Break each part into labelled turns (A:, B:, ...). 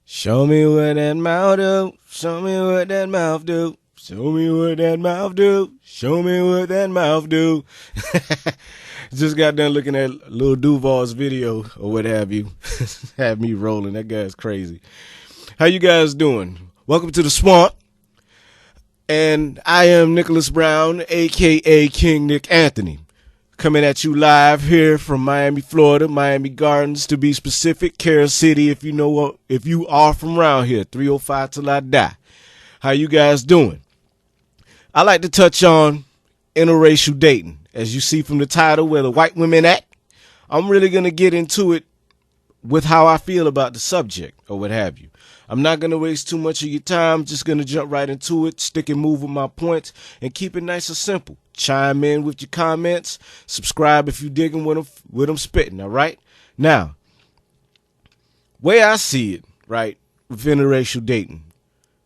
A: Show me what that mouth do. Show me what that mouth do. Show me what that mouth do. Show me what that mouth do. Just got done looking at Lil Duval's video or what have you. Had me rolling. That guy's crazy. How you guys doing? Welcome to the Swamp. And I am Nicholas Brown, a.k.a. King Nick Anthony. Coming at you live here from Miami, Florida, Miami Gardens, to be specific, Carol City, if you are from around here, 305 till I die. How you guys doing? I like to touch on interracial dating. As you see from the title, where the white women at, I'm really going to get into it with how I feel about the subject or what have you. I'm not going to waste too much of your time. Just going to jump right into it, stick and move with my points, and keep it nice and simple. Chime in with your comments. Subscribe if you digging what I'm spitting, all right? Now, way I see it, right, with interracial dating,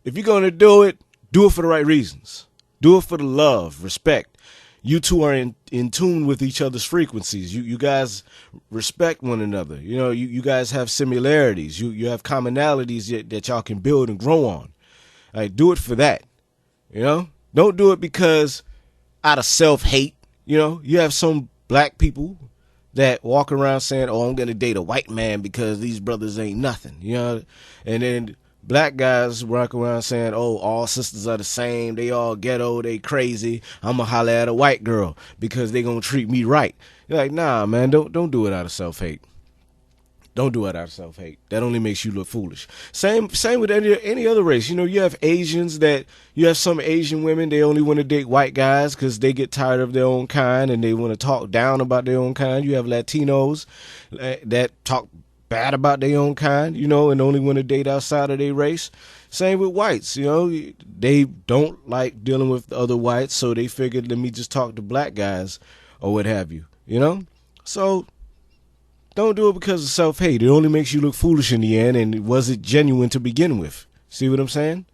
A: if you're going to do it for the right reasons. Do it for the love, respect. You two are in tune with each other's frequencies. You guys respect one another. You know, you guys have similarities. You have commonalities that y'all can build and grow on. Like, do it for that. You know, don't do it because out of self-hate. You know, you have some black people that walk around saying, "Oh, I'm gonna date a white man because these brothers ain't nothing." You know, and then black guys walk around saying, "Oh, all sisters are the same. They all ghetto. They crazy. I'm gonna holler at a white girl because they gonna treat me right." You're like, nah, man, don't do it out of self-hate. Don't do it out of self-hate. That only makes you look foolish. Same with any other race. You know, you have some Asian women, they only want to date white guys because they get tired of their own kind and they want to talk down about their own kind. You have Latinos that talk bad about their own kind, you know, and only want to date outside of their race. Same with whites, you know, they don't like dealing with other whites, so they figured, let me just talk to black guys or what have you, you know? So don't do it because of self-hate. It only makes you look foolish in the end, and was it genuine to begin with? See what I'm saying?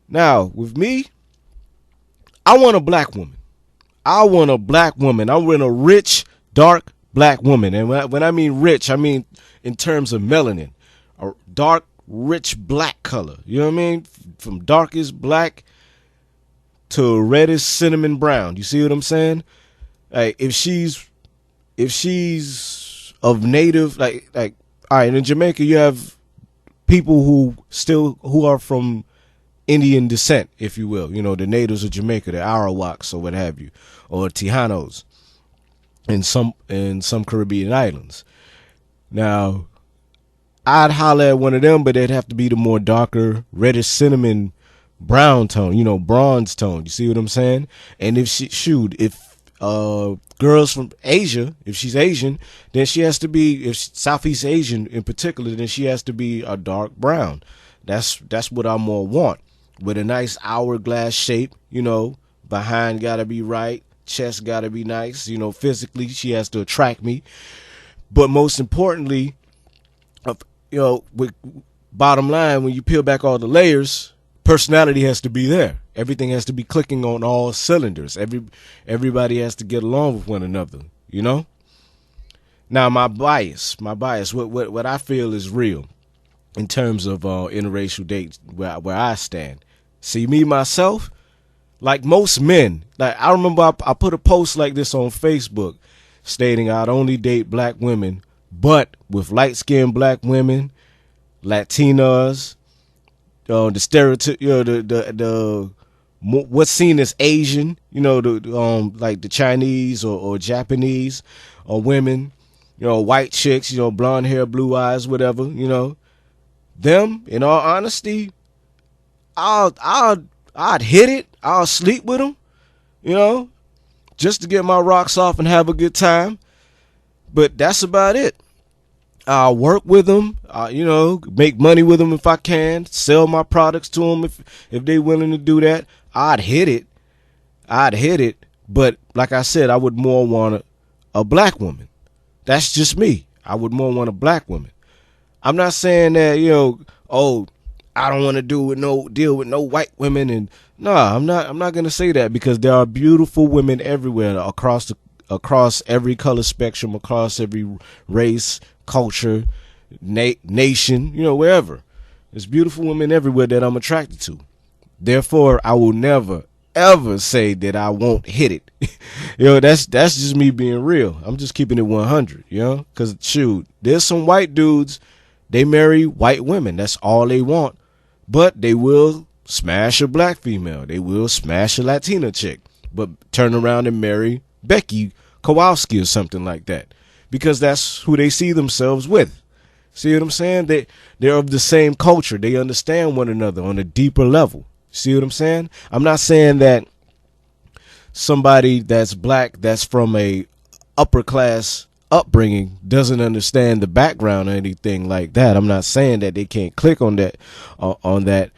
A: Now, with me, I want a black woman. I want a rich, dark black woman. And when I mean rich, I mean in terms of melanin. A dark, rich black color. You know what I mean? From darkest black to reddest cinnamon brown. You see what I'm saying? Like, if she's of native, like all right, in Jamaica you have people who are from Indian descent, if you will. You know, the natives of Jamaica, the Arawaks or what have you, or Tijanos in some Caribbean islands. Now, I'd holler at one of them, but they'd have to be the more darker, reddish cinnamon brown tone, you know, bronze tone. You see what I'm saying? And if girls from Asia, if she's Asian, then she has to be, if Southeast Asian in particular, then she has to be a dark brown. That's what I more want, with a nice hourglass shape. You know, behind gotta be right, chest gotta be nice. You know, physically she has to attract me. But most importantly, you know, with bottom line, when you peel back all the layers, personality has to be there. Everything has to be clicking on all cylinders. Everybody has to get along with one another, you know? Now, my bias, what I feel is real in terms of interracial dates, where I stand. See, me, myself, like most men, like I remember I put a post like this on Facebook stating I'd only date black women, but with light-skinned black women, Latinas, the stereotype, you know, the what's seen as Asian, you know, like the Chinese or Japanese or women, you know, white chicks, you know, blonde hair, blue eyes, whatever, you know, them. In all honesty, I'd hit it. I'll sleep with them, you know, just to get my rocks off and have a good time. But that's about it. I'll work with them, you know, make money with them if I can, sell my products to them if they're willing to do that. I'd hit it. But like I said, I would more want a black woman. That's just me. I would more want a black woman. I'm not saying that, you know, oh, I don't want to deal with no white women, and no, I'm not going to say that, because there are beautiful women everywhere across every color spectrum, across every race, culture, nation, wherever. There's beautiful women everywhere that I'm attracted to. Therefore, I will never, ever say that I won't hit it. That's just me being real. I'm just keeping it 100, because shoot, there's some white dudes, they marry white women. That's all they want. But they will smash a black female. They will smash a Latina chick, but turn around and marry Becky Kowalski or something like that, because that's who they see themselves with. See what I'm saying? They're of the same culture. They understand one another on a deeper level. See what I'm saying? I'm not saying that somebody that's black, that's from a upper class upbringing, doesn't understand the background or anything like that. I'm not saying that they can't click on that,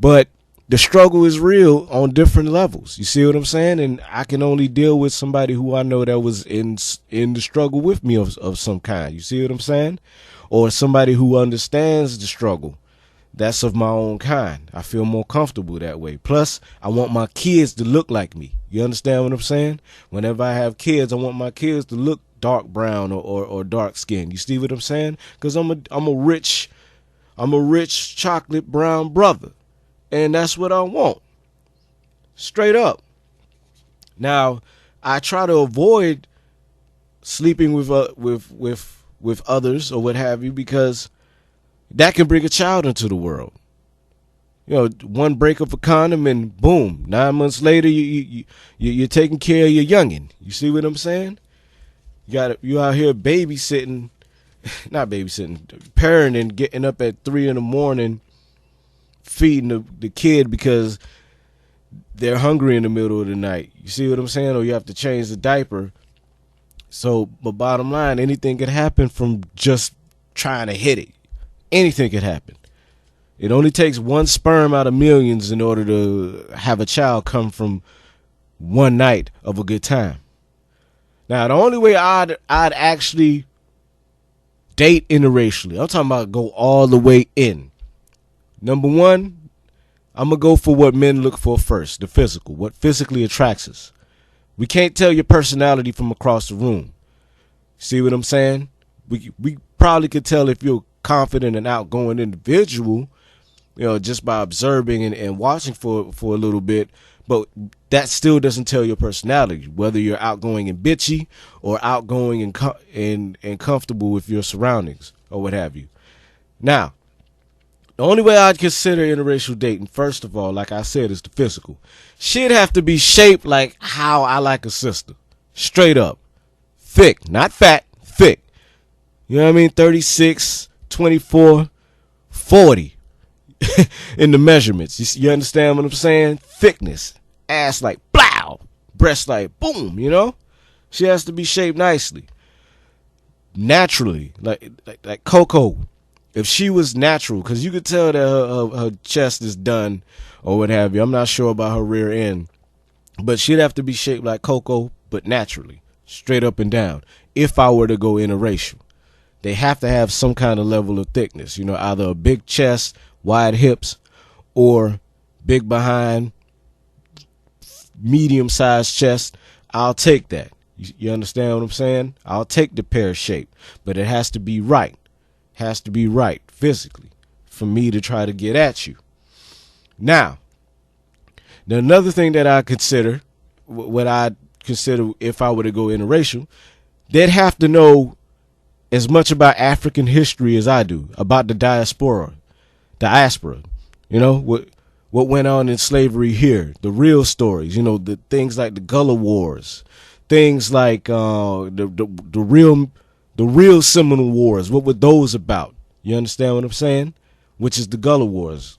A: but the struggle is real on different levels. You see what I'm saying? And I can only deal with somebody who I know that was in the struggle with me of some kind. You see what I'm saying? Or somebody who understands the struggle that's of my own kind. I feel more comfortable that way. Plus, I want my kids to look like me. You understand what I'm saying? Whenever I have kids, I want my kids to look dark brown or dark skin. You see what I'm saying? Because I'm a rich chocolate brown brother, and that's what I want. Straight up. Now, I try to avoid sleeping with others or what have you, because that can bring a child into the world. One break of a condom and boom, 9 months later you're taking care of your youngin. You see what I'm saying? You out here babysitting, not babysitting, parenting, getting up at 3 a.m, feeding the kid because they're hungry in the middle of the night. You see what I'm saying? Or you have to change the diaper. So, but bottom line, anything could happen from just trying to hit it. Anything could happen. It only takes one sperm out of millions in order to have a child come from one night of a good time. Now, the only way I'd actually date interracially, I'm talking about go all the way in. Number one, I'm going to go for what men look for first, the physical, what physically attracts us. We can't tell your personality from across the room. See what I'm saying? We probably could tell if you're a confident and outgoing individual, just by observing and watching for a little bit. But that still doesn't tell your personality, whether you're outgoing and bitchy or outgoing and comfortable with your surroundings or what have you. Now, the only way I'd consider interracial dating, first of all, like I said, is the physical. She'd have to be shaped like how I like a sister. Straight up. Thick, not fat, thick. You know what I mean? 36, 24, 40 in the measurements. You understand what I'm saying? Thickness. Ass like blow. Breast like boom, She has to be shaped nicely. Naturally. Like Coco. If she was natural, because you could tell that her chest is done or what have you. I'm not sure about her rear end. But she'd have to be shaped like Coco, but naturally. Straight up and down. If I were to go interracial. They have to have some kind of level of thickness. Either a big chest, wide hips, or big behind, medium-sized chest. I'll take that. You understand what I'm saying? I'll take the pear shape. But it has to be right. Has to be right physically for me to try to get at you. Now, another thing that I consider, what I'd consider if I were to go interracial, they'd have to know as much about African history as I do, about the diaspora, what went on in slavery here, the real stories, the things like the Gullah Wars, things like the real Seminole Wars. What were those about? You understand what I'm saying? Which is the Gullah Wars.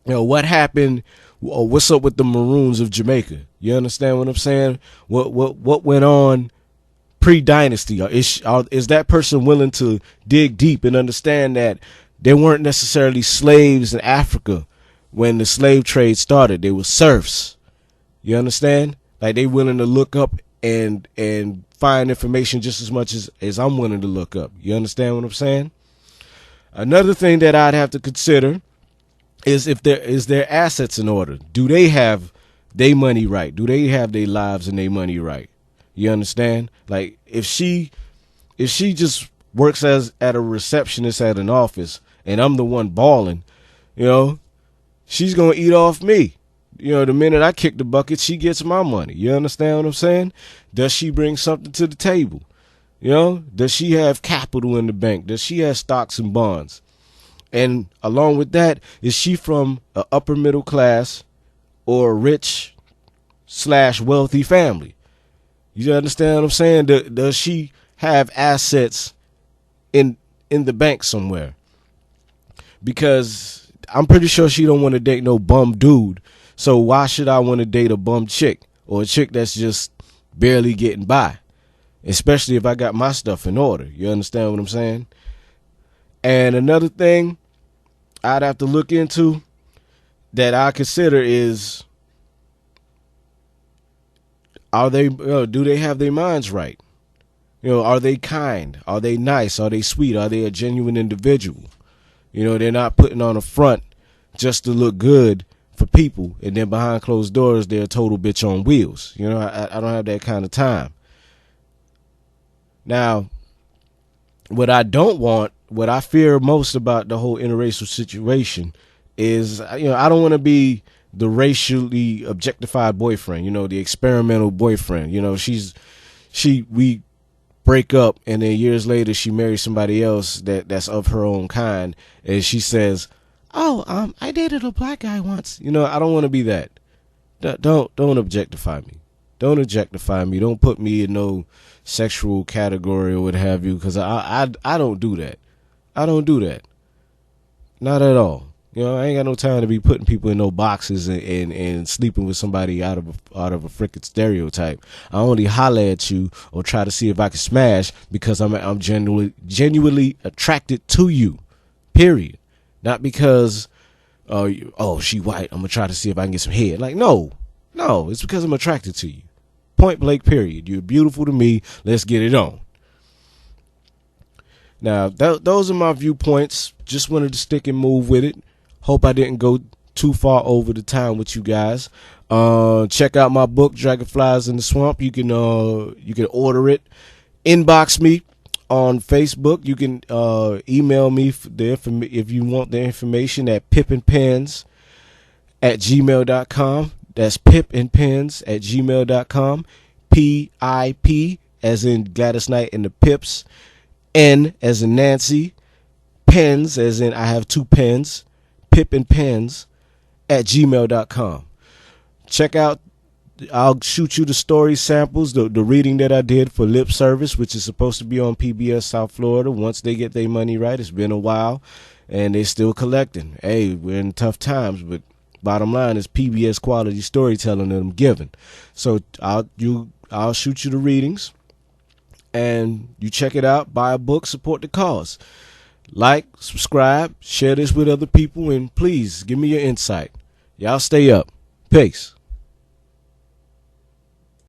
A: What happened? What's up with the Maroons of Jamaica? You understand what I'm saying? What went on pre-dynasty? Is that person willing to dig deep and understand that there weren't necessarily slaves in Africa when the slave trade started? They were serfs. You understand? Like, they willing to look up and find information just as much as I'm willing to look up. You understand what I'm saying? Another thing that I'd have to consider is if their assets in order. Do they have their money right? Do they have their lives and their money right? You understand? Like, if she just works as at a receptionist at an office, and I'm the one balling, she's going to eat off me. The minute I kick the bucket, she gets my money. You understand what I'm saying? Does she bring something to the table? Does she have capital in the bank? Does she have stocks and bonds? And along with that, is she from an upper middle class or a rich / wealthy family? You understand what I'm saying? Does she have assets in the bank somewhere? Because I'm pretty sure she don't want to date no bum dude. So why should I want to date a bum chick or a chick that's just barely getting by? Especially if I got my stuff in order. You understand what I'm saying? And another thing I'd have to look into that I consider is, do they have their minds right? Are they kind? Are they nice? Are they sweet? Are they a genuine individual? They're not putting on a front just to look good for people, and then behind closed doors, they're a total bitch on wheels. I don't have that kind of time. Now, what I don't want, what I fear most about the whole interracial situation is, I don't want to be the racially objectified boyfriend, the experimental boyfriend. We break up, and then years later she marries somebody else that's of her own kind, and she says, "Oh, I dated a black guy once." I don't want to be that. Don't objectify me. Don't objectify me. Don't put me in no sexual category or what have you, because I don't do that. I don't do that. Not at all. I ain't got no time to be putting people in no boxes and sleeping with somebody out of a freaking stereotype. I only holler at you or try to see if I can smash because I'm genuinely attracted to you. Period. Not because she white, I'm gonna try to see if I can get some head. Like, no, it's because I'm attracted to you. Point blank, period. You're beautiful to me. Let's get it on. Now, those are my viewpoints. Just wanted to stick and move with it. Hope I didn't go too far over the time with you guys. Check out my book, Dragonflies in the Swamp. You can order it. Inbox me on Facebook. You can email me if you want the information at pipnpens@gmail.com. That's pipnpens@gmail.com. PIP as in Gladys Knight and the Pips. N as in Nancy. Pens as in I have 2 pens. Pipnpens@gmail.com. Check out, I'll shoot you the story samples, the reading that I did for Lip Service, which is supposed to be on PBS South Florida once they get their money right. It's been a while, and they're still collecting. Hey, we're in tough times, but bottom line is PBS quality storytelling that I'm giving. So I'll shoot you the readings, and you check it out, buy a book, support the cause. Like, subscribe, share this with other people, and please give me your insight. Y'all stay up. Peace.